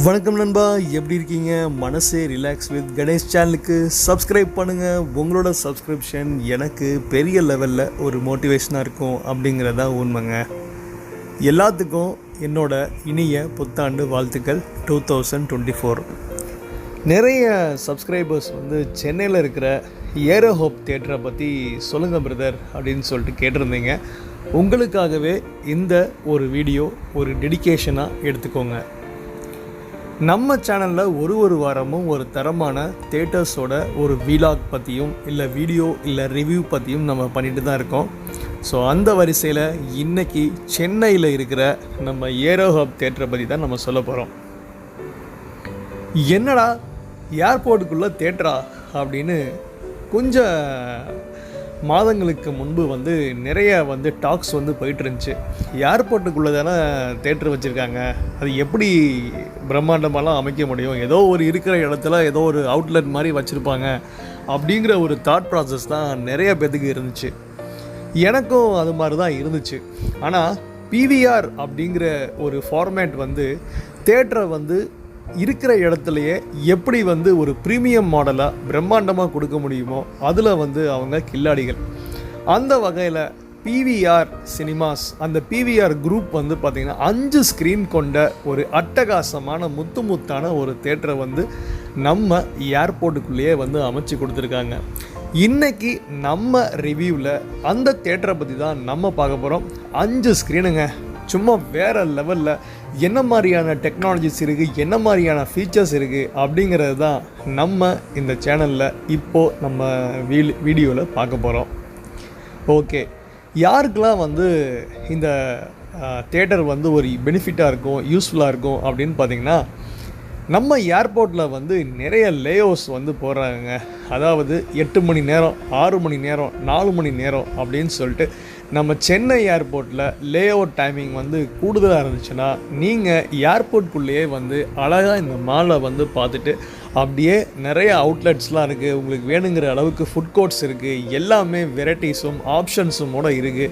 வணக்கம் நண்பா, எப்படி இருக்கீங்க? மனசே ரிலாக்ஸ் வித் கணேஷ் சேனலுக்கு சப்ஸ்கிரைப் பண்ணுங்கள். உங்களோட சப்ஸ்கிரிப்ஷன் எனக்கு பெரிய லெவலில் ஒரு மோட்டிவேஷனாக இருக்கும் அப்படிங்கிறதா உண்மைங்க. எல்லாத்துக்கும் என்னோட இனிய புத்தாண்டு வாழ்த்துக்கள் 2024. நிறைய சப்ஸ்கிரைபர்ஸ் சென்னையில் இருக்கிற ஏரோ ஹோப் தியேட்டரை பற்றி சொல்லுங்கள் பிரதர் அப்படின்னு சொல்லிட்டு கேட்டிருந்தீங்க. உங்களுக்காகவே இந்த ஒரு வீடியோ ஒரு டெடிகேஷனாக எடுத்துக்கோங்க. நம்ம சேனலில் ஒரு வாரமும் ஒரு தரமான தியேட்டர்ஸோட ஒரு வீலாக் பற்றியும் இல்லை வீடியோ இல்லை ரிவ்யூ பற்றியும் நம்ம பண்ணிட்டு தான் இருக்கோம். ஸோ அந்த வரிசையில் இன்றைக்கி சென்னையில் இருக்கிற நம்ம ஏரோ ஹப் தியேட்டரை பற்றி தான் நம்ம சொல்ல போகிறோம். என்னடா ஏர்போர்ட்டுக்குள்ளே தியேட்டரா அப்படின்னு கொஞ்சம் மாதங்களுக்கு முன்பு நிறைய டாக்ஸ் போயிட்டு இருந்துச்சு. ஏர்போர்ட்டுக்குள்ளே தானே தேட்டர் வச்சுருக்காங்க, அது எப்படி பிரம்மாண்டமாலாம் அமைக்க முடியும், ஏதோ ஒரு இருக்கிற இடத்துல ஏதோ ஒரு அவுட்லெட் மாதிரி வச்சுருப்பாங்க அப்படிங்கிற ஒரு தாட் ப்ராசஸ் தான் நிறைய பேத்துக்கு இருந்துச்சு. எனக்கும் அது மாதிரி தான் இருந்துச்சு. ஆனால் பிவிஆர் அப்படிங்கிற ஒரு ஃபார்மேட் தேட்டரை இருக்கிற இடத்துலையே எப்படி ஒரு ப்ரீமியம் மாடலாக பிரம்மாண்டமாக கொடுக்க முடியுமோ அதில் அவங்க கில்லாடிகள். அந்த வகையில் பிவிஆர் சினிமாஸ், அந்த பிவிஆர் குரூப் பார்த்திங்கன்னா 5 ஸ்க்ரீன் கொண்ட ஒரு அட்டகாசமான முத்தான ஒரு தேட்டரை நம்ம ஏர்போர்ட்டுக்குள்ளேயே அமைச்சு கொடுத்துருக்காங்க. இன்றைக்கி நம்ம ரிவ்யூவில் அந்த தேட்டரை பற்றி தான் நம்ம பார்க்க போகிறோம். 5 ஸ்க்ரீனுங்க, சும்மா வேறு லெவலில் என்ன மாதிரியான டெக்னாலஜிஸ் இருக்குது, என்ன மாதிரியான ஃபீச்சர்ஸ் இருக்குது அப்படிங்கிறது தான் நம்ம இந்த சேனலில் இப்போது நம்ம வீடியோவில் பார்க்க போகிறோம். ஓகே, யாருக்கெல்லாம் இந்த தேட்டர் ஒரு பெனிஃபிட்டாக இருக்கும், யூஸ்ஃபுல்லாக இருக்கும் அப்படின்னு பார்த்திங்கன்னா, நம்ம ஏர்போர்ட்டில் நிறைய லேஅவுட்ஸ் போடுறாங்க. அதாவது 8 மணி நேரம், 6 மணி நேரம், 4 மணி நேரம் அப்படின்னு சொல்லிட்டு நம்ம சென்னை ஏர்போர்ட்டில் லேஅவுட் டைமிங் கூடுதலாக இருந்துச்சுன்னா நீங்கள் ஏர்போர்ட்குள்ளேயே அழகாக இந்த மாலை பார்த்துட்டு அப்படியே நிறைய அவுட்லெட்ஸ்லாம் இருக்குது. உங்களுக்கு வேணுங்கிற அளவுக்கு ஃபுட் கோர்ட்ஸ் இருக்குது. எல்லாமே வெரைட்டிஸும் ஆப்ஷன்ஸுமோட இருக்குது.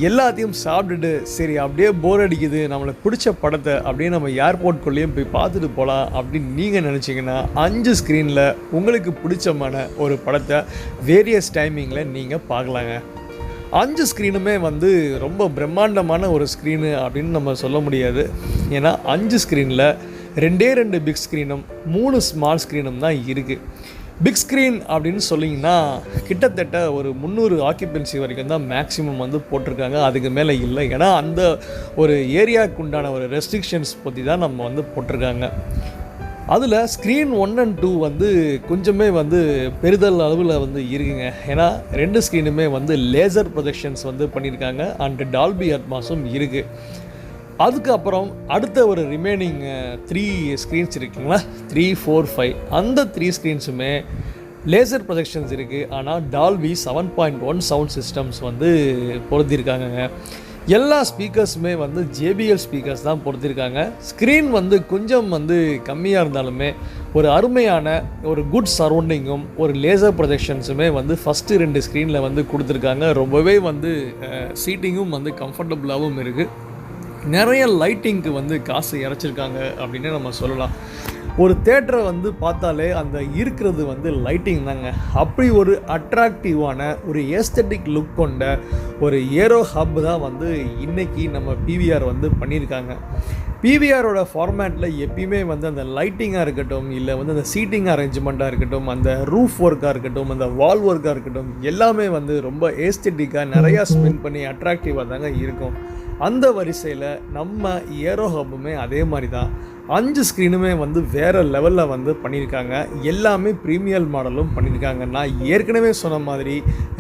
எல்லாத்தையும் சாப்பிட்டுட்டு சரி அப்படியே போர் அடிக்குது, நம்மளுக்கு பிடிச்ச படத்தை அப்படியே நம்ம ஏர்போர்ட்குள்ளேயும் போய் பார்த்துட்டு போகலாம் அப்படின்னு நீங்கள் நினச்சிங்கன்னா 5 ஸ்க்ரீனில் உங்களுக்கு பிடிச்சமான ஒரு படத்தை வேரியஸ் டைமிங்கில் நீங்கள் பார்க்கலாங்க. 5 ஸ்க்ரீனுமே ரொம்ப பிரம்மாண்டமான ஒரு ஸ்க்ரீனு அப்படின்னு நம்ம சொல்ல முடியாது. ஏன்னா 5 ஸ்க்ரீனில் 2 பிக் ஸ்க்ரீனும் 3 ஸ்மால் ஸ்க்ரீனும் தான் இருக்குது. பிக் ஸ்க்ரீன் அப்படின்னு சொல்லிங்கன்னா கிட்டத்தட்ட ஒரு 300 ஆக்கியபென்சி வரைக்கும் தான் மேக்ஸிமம் போட்டிருக்காங்க. அதுக்கு மேலே இல்லை. ஏன்னா அந்த ஒரு ஏரியாவுக்கு உண்டான ஒரு ரெஸ்ட்ரிக்ஷன்ஸ் பற்றி தான் நம்ம போட்டிருக்காங்க. அதில் ஸ்க்ரீன் 1 and 2 கொஞ்சமே பெரிதல் அளவில் இருக்குங்க. ஏன்னா 2 ஸ்க்ரீனுமே லேசர் ப்ரொஜெக்ஷன்ஸ் பண்ணியிருக்காங்க அண்ட் டால்பி அட்மாஸும் இருக்குது. அதுக்கப்புறம் அடுத்த ஒரு ரிமைனிங் 3 ஸ்க்ரீன்ஸ் இருக்குங்களா, 3, 4, 5 அந்த 3 ஸ்க்ரீன்ஸுமே லேசர் ப்ரொஜெக்ஷன்ஸ் இருக்குது. ஆனால் டால்பி 7.1 சவுண்ட் சிஸ்டம்ஸ் பொருத்தியிருக்காங்க. எல்லா ஸ்பீக்கர்ஸுமே JBL ஸ்பீக்கர்ஸ் தான் பொறுத்திருக்காங்க. ஸ்க்ரீன் கொஞ்சம் கம்மியாக இருந்தாலுமே ஒரு அருமையான ஒரு குட் சரௌண்டிங்கும் ஒரு லேசர் ப்ரொஜெக்ஷன்ஸுமே ஃபஸ்ட்டு 2 ஸ்க்ரீனில் கொடுத்துருக்காங்க. ரொம்பவே சீட்டிங்கும் கம்ஃபர்டபுளாகவும் இருக்குது. நிறைய லைட்டிங்க்கு காசு இறைச்சிருக்காங்க அப்படின்னு நம்ம சொல்லலாம். ஒரு தேட்டரை பார்த்தாலே அந்த இருக்கிறது லைட்டிங் தாங்க. அப்படி ஒரு அட்ராக்டிவான ஒரு ஏஸ்தட்டிக் லுக் கொண்ட ஒரு ஏரோ ஹப் தான் இன்றைக்கி நம்ம பிவிஆர் பண்ணியிருக்காங்க. பிவிஆரோட ஃபார்மேட்டில் எப்பயுமே அந்த லைட்டிங்காக இருக்கட்டும், இல்லை அந்த சீட்டிங் அரேஞ்ச்மெண்ட்டாக இருக்கட்டும், அந்த ரூஃப் ஒர்க்காக இருக்கட்டும், அந்த வால் ஒர்க்காக இருக்கட்டும், எல்லாமே ரொம்ப ஏஸ்தட்டிக்காக நிறையா ஸ்பெண்ட் பண்ணி அட்ராக்டிவாக தாங்க இருக்கும். அந்த வரிசையில் நம்ம ஏரோ ஹப்புமே அதே மாதிரி தான் 5 ஸ்க்ரீனுமே வேறு லெவலில் பண்ணியிருக்காங்க. எல்லாமே ப்ரீமியர் மாடலும் பண்ணியிருக்காங்க. நான் ஏற்கனவே சொன்ன மாதிரி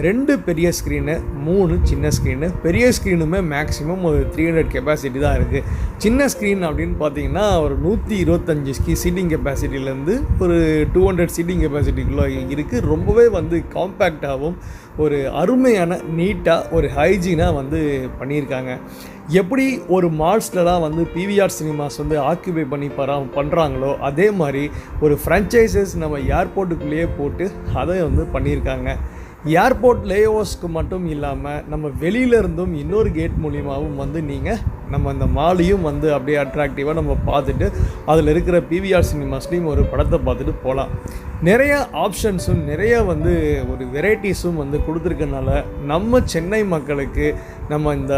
2 பெரிய ஸ்க்ரீனு, 3 சின்ன ஸ்க்ரீனு. பெரிய ஸ்க்ரீனுமே மேக்ஸிமம் ஒரு 300 கெப்பாசிட்டி தான் இருக்குது. சின்ன ஸ்க்ரீன் அப்படின்னு பார்த்தீங்கன்னா ஒரு 125 சீட்டிங் கெப்பாசிட்டிலேருந்து ஒரு 200 சீட்டிங் கெப்பாசிட்டிக்குள்ளே இருக்குது. ரொம்பவே காம்பேக்டாகவும் ஒரு அருமையான நீட்டாக ஒரு ஹைஜீனாக பண்ணியிருக்காங்க. எப்படி ஒரு மால்ஸ்லலாம் பிவிஆர் சினிமாஸ் ஆக்கியூபை பண்ணி பண்ணுறாங்களோ அதே மாதிரி ஒரு ஃப்ரான்ச்சைசஸ் நம்ம ஏர்போர்ட்டுக்குள்ளேயே போட்டு அதை பண்ணியிருக்காங்க. ஏர்போர்ட் லேஓவர்ஸ்க்கு மட்டும் இல்லாமல் நம்ம வெளியிலேருந்தும் இன்னொரு கேட் மூலியமாகவும் நீங்கள் நம்ம அந்த மாலையும் வந்து அப்படியே அட்ராக்டிவாக நம்ம பார்த்துட்டு அதில் இருக்கிற பிவிஆர் சினிமாஸ்லேயும் ஒரு படத்தை பார்த்துட்டு போகலாம். நிறைய ஆப்ஷன்ஸும் நிறைய வந்து ஒரு வெரைட்டிஸும் வந்து கொடுத்துருக்கனால நம்ம சென்னை மக்களுக்கு, நம்ம இந்த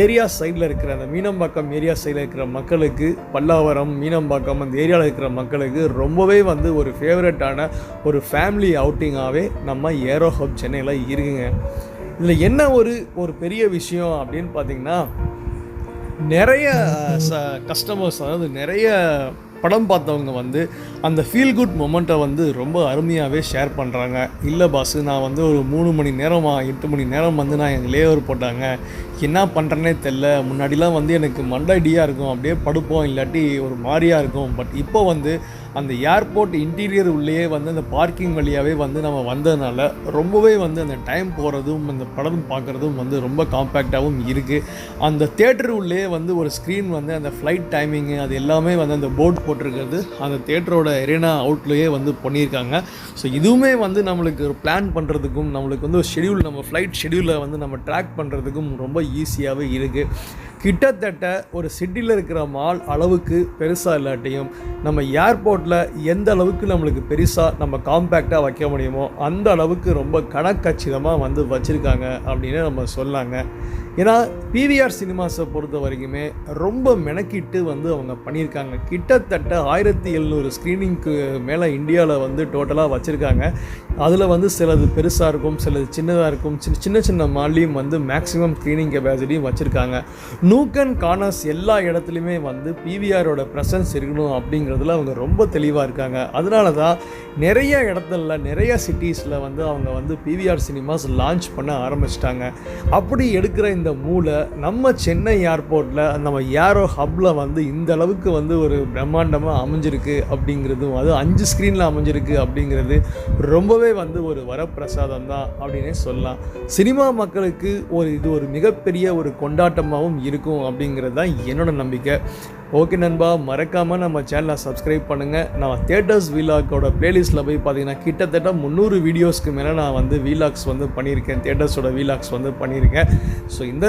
ஏரியா சைடில் இருக்கிற அந்த மீனம்பாக்கம் ஏரியா சைடில் இருக்கிற மக்களுக்கு, பல்லாவரம் மீனம்பாக்கம் அந்த ஏரியாவில் இருக்கிற மக்களுக்கு ரொம்பவே வந்து ஒரு ஃபேவரட்டான ஒரு ஃபேமிலி அவுட்டிங்காகவே நம்ம ஏரோ ஹப் சென்னையில் இருக்குங்க. இதில் என்ன ஒரு பெரிய விஷயம் அப்படின்னு பார்த்திங்கன்னா, நிறைய கஸ்டமர்ஸ், அதாவது நிறைய படம் பார்த்தவங்க வந்து அந்த ஃபீல் குட் மொமெண்ட்டை வந்து ரொம்ப அருமையாகவே ஷேர் பண்ணுறாங்க. இல்லை பாஸு, நான் வந்து ஒரு 3 மணி நேரமா 8 மணி நேரம் வந்து நான் எங்கள் லேஓவர் போட்டாங்க, என்ன பண்ணுறேன்னே தெரில. முன்னாடிலாம் வந்து எனக்கு மண்டடியாக இருக்கும், அப்படியே படுப்போம், இல்லாட்டி ஒரு மாதிரியாக இருக்கும். பட் இப்போ வந்து அந்த ஏர்போர்ட் இன்டீரியர் உள்ளேயே வந்து அந்த பார்க்கிங் வழியாகவே வந்து நம்ம வந்ததுனால ரொம்பவே வந்து அந்த டைம் போகிறதும் அந்த படம் பார்க்குறதும் வந்து ரொம்ப காம்பேக்டாகவும் இருக்குது. அந்த தேட்டர் உள்ளே வந்து ஒரு ஸ்க்ரீன் வந்து அந்த ஃப்ளைட் டைமிங்கு அது எல்லாமே வந்து அந்த போர்டு போட்டிருக்கிறது அந்த தேட்டரோட எரேனா அவுட்லேயே வந்து பண்ணியிருக்காங்க. ஸோ இதுவுமே வந்து நம்மளுக்கு ஒரு பிளான் பண்ணுறதுக்கும், நம்மளுக்கு வந்து ஒரு ஷெடியூல், நம்ம ஃப்ளைட் ஷெடியூலை வந்து நம்ம ட்ராக் பண்ணுறதுக்கும் ரொம்ப ஈஸியாகவே இருக்குது. கிட்டத்தட்ட ஒரு சிட்டியில் இருக்கிற மால் அளவுக்கு பெருசாக இல்லாட்டியும் நம்ம ஏர்போர்ட்டில் எந்த அளவுக்கு நம்மளுக்கு பெருசாக நம்ம காம்பேக்டாக வைக்க முடியுமோ அந்த அளவுக்கு ரொம்ப கணக்கச்சிதமாக வந்து வச்சுருக்காங்க அப்படின்னு நம்ம சொல்லாங்க. ஏன்னா பிவிஆர் சினிமாஸை பொறுத்த வரைக்குமே ரொம்ப மெனக்கிட்டு வந்து அவங்க பண்ணியிருக்காங்க. கிட்டத்தட்ட 1700 ஸ்க்ரீனிங்க்கு மேலே இந்தியாவில் வந்து டோட்டலாக வச்சுருக்காங்க. அதில் வந்து சிலது பெருசாக இருக்கும், சிலது சின்னதாக இருக்கும். சின்ன சின்ன மால்லையும் வந்து மேக்ஸிமம் ஸ்க்ரீனிங் கெப்பாசிட்டியும் வச்சுருக்காங்க. நூக் அண்ட் கார்னர்ஸ் எல்லா இடத்துலையுமே வந்து பிவிஆரோட ப்ரெசன்ஸ் இருக்கணும் அப்படிங்கிறதுல அவங்க ரொம்ப தெளிவாக இருக்காங்க. அதனால தான் நிறைய இடத்துல, நிறைய சிட்டிஸில் வந்து அவங்க வந்து பிவிஆர் சினிமாஸ் லான்ச் பண்ண ஆரம்பிச்சிட்டாங்க. அப்படி எடுக்கிற இந்த மூளை நம்ம சென்னை ஏர்போர்ட்டில் நம்ம ஏரோ ஹப்பில் வந்து இந்த அளவுக்கு வந்து ஒரு பிரம்மாண்டமாக அமைஞ்சிருக்கு அப்படிங்கிறதும், அது 5 ஸ்க்ரீனில் அமைஞ்சிருக்கு அப்படிங்கிறது ரொம்பவே வந்து ஒரு வரப்பிரசாதம் தான் அப்படின்னே சொல்லலாம். சினிமா மக்களுக்கு இது ஒரு மிகப்பெரிய ஒரு கொண்டாட்டமாகவும் இருக்கும் அப்படிங்கிறது தான் என்னோட நம்பிக்கை. ஓகே நண்பா, மறக்காமல் நம்ம சேனலை சப்ஸ்கிரைப் பண்ணுங்கள். நான் தியேட்டர்ஸ் வீலாக்கோட ப்ளேலிஸ்ட்டில் போய் பார்த்தீங்கன்னா கிட்டத்தட்ட 300 வீடியோஸ்க்கு மேலே நான் வந்து வீலாக்ஸ் வந்து பண்ணியிருக்கேன், தியேட்டர்ஸோட வீலாக்ஸ் வந்து பண்ணியிருக்கேன். ஸோ இந்த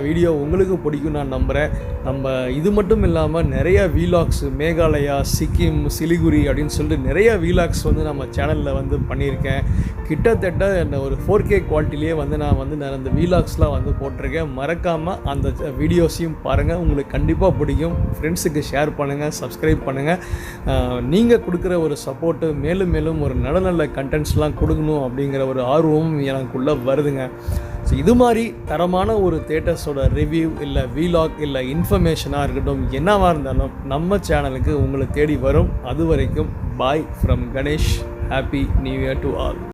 வீடியோ உங்களுக்கு பிடிக்கும் நான் நம்புகிறேன். நம்ம இது மட்டும் இல்லாமல் நிறைய வீலாக்ஸ் மேகாலயா, சிக்கிம், சிலிகுரி அப்படின்னு சொல்லிட்டு நிறைய வீலாக்ஸ் வந்து நம்ம சேனலில் வந்து பண்ணியிருக்கேன். கிட்டத்தட்ட ஒரு 4K குவாலிட்டிலேயே வந்து நான் அந்த வீலாக்ஸ்லாம் வந்து போட்டிருக்கேன். மறக்காமல் அந்த வீடியோஸையும் பாருங்கள், உங்களுக்கு கண்டிப்பாக பிடிக்கும். ஃப்ரெண்ட்ஸுக்கு ஷேர் பண்ணுங்கள், சப்ஸ்கிரைப் பண்ணுங்கள். நீங்கள் கொடுக்குற ஒரு சப்போர்ட்டு மேலும் மேலும் ஒரு நல்ல கண்டென்ட்ஸ்லாம் கொடுக்கணும் அப்படிங்கிற ஒரு ஆர்வமும் எனக்குள்ளே வருதுங்க. ஸோ இது மாதிரி தரமான ஒரு தியேட்டர்ஸோட ரிவ்யூ இல்லை வீலாக் இல்லை இன்ஃபர்மேஷனாக இருக்கட்டும், என்னவாக இருந்தாலும் நம்ம சேனலுக்கு உங்களை தேடி வரும். அது வரைக்கும் bye from Ganesh. Happy new year to all.